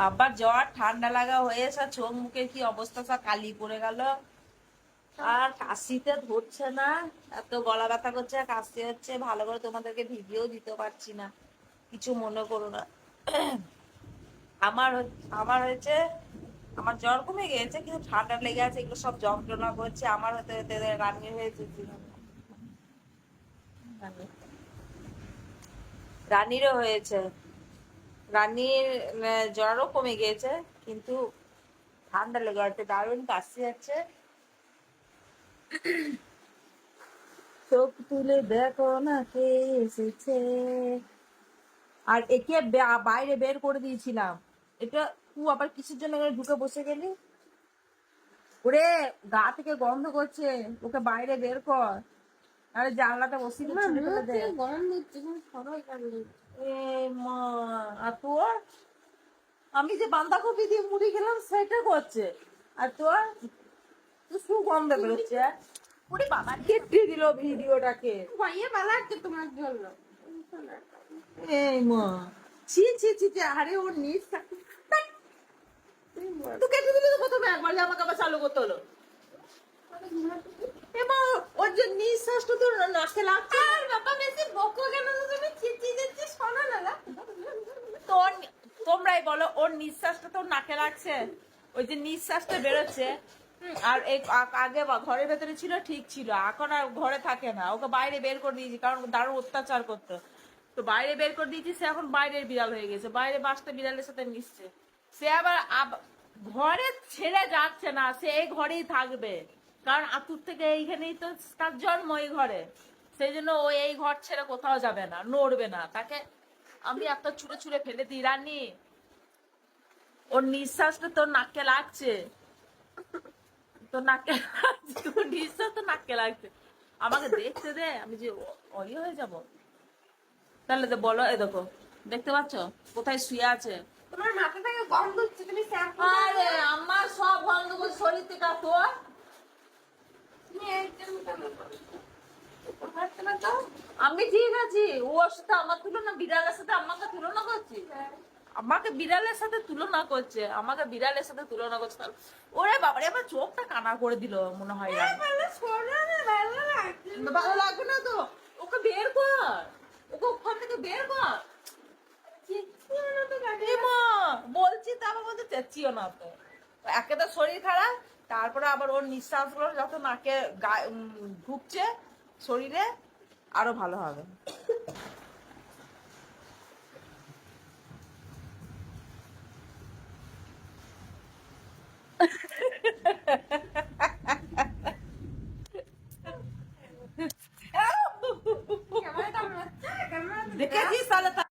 আবার জ্বর ঠান্ডা লাগা হয়েছে, চোখ মুখে কি অবস্থা, সব কালি পড়ে গেল। আর কাশিতে ধরছে না, এত গলা ব্যথা করছে, কাশি হচ্ছে, ভালো করে তোমাদেরকে ভিডিও দিতে পারছি না, কিছু মনে করো না। আমার আমার হয়েছে, আমার জ্বর কমে গিয়েছে কিন্তু ঠান্ডা লেগে আছে, এগুলো সব যন্ত্রণা করছে। আমার হতে হতে রান্নি হয়েছে, রানীরও হয়েছে, রানীর জ্বরও কমে গিয়েছে কিন্তু ঠান্ডা লেগে আছে, দারুণ কাশি যাচ্ছে। চোখ তুলে দেখো না কে এসেছে। আর একে বাইরে বের করে দিয়েছিলাম। এটা তুই আবার কিসের জন্য এখানে ঢুকে বসে গেলি? ওরে, গা থেকে গন্ধ করছে, ওকে বাইরে বের কর। আরে জানলাটা বসিয়ে ছেড়ে ফেলে দে। এ মা, আর তোর, আমি যে বাঁধাকপি দিয়ে মুড়ি খেলাম সেটা করছে, আর তোর তো সুগন্ধ বেরোচ্ছে। ওরে বাবা, কেটে দিল ভিডিওটাকে। ভাইয়া পালাচ্ছে তোমার জন্য। এই মা, ছি ছি ছি ছি, আরে ওর নিজ তো কেটে দিলে তো প্রথমে একবার, আমাকে আবার চালু করতে হলো। এমা, ওর যে নিঃশ্বাসটা তো নাকে লাগছে। আর বাবা বেশি বকো কেন, তো তুমি চিচি দিচ্ছি, শোনো না। তোর, তোমরাই বলো, ওর নিঃশ্বাসটা তো নাকে লাগছে, ওই যে নিঃশ্বাসটা বেরোচ্ছে। আর এই আগে ঘরের ভেতরে ছিল, ঠিক ছিল, এখন আর ঘরে থাকে না, ওকে বাইরে বের করে দিয়েছি কারণ দারুণ অত্যাচার করতো। তো বাইরে বের করে দিয়েছি, সে এখন বাইরের বিড়াল হয়ে গেছে, বাইরে বাসটা বিড়ালের সাথে মিশছে। সে আবার ঘরে ছেড়ে যাচ্ছে না, সে এই ঘরেই থাকবে, কারণ আতুর থেকে এইখানেই তো তার জন্ম, এই ঘরে। সেই জন্য ও এই ঘর ছেড়ে কোথাও যাবে না, নড়বে না। তাকে আমি একটা ছুঁড়ে ছুঁড়ে ফেলে দিই। রানী, ওর নিঃশ্বাসটা তোর নাকে লাগছে, তোর নাকে লাগছে, তোর নিঃশ্বাস তো নাকে লাগছে। আমাকে দেখতে দে, আমি যে ওই হয়ে যাব। তাহলে তো বলো, এ দেখো, দেখতে পাচ্ছ কোথায় শুয়ে আছে? তোমার মাথা থেকে গন্ধ হচ্ছে, তুমি শ্যাম্পু আরে আমার সব বন্ধ করে শরীর থেকে তোর। তুমি একদম পারতে না তো। আমি ঠিক আছি, ওর সাথে আমার তুলনা, বিড়ালের সাথে আমাকে তুলনা করছি? আমাকে বিড়ালের সাথে তুলনা করছে, আমাকে বিড়ালের সাথে তুলনা করছে। ওরে বাবারে, আমার চোখটা কানা করে দিল মনে হয়। ভালো শোনো না, ভালো লাগছে না। ভালো লাগবে না তো, ওকে বের কর, ওকে ওখান থেকে বের কর। চেঁচিও না তো গাড়ি। এমা, বলছি তা আমার মধ্যে চেঁচিও না তো। একে তো শরীর খারাপ, তারপরে আবার ওর নিঃশ্বাস গুলো যত নাকে ঢুকছে শরীরে, আরো ভালো হবে। ক্যামেরাটা আমার হচ্ছে, ক্যামেরাটা দেখেছিস তাহলে?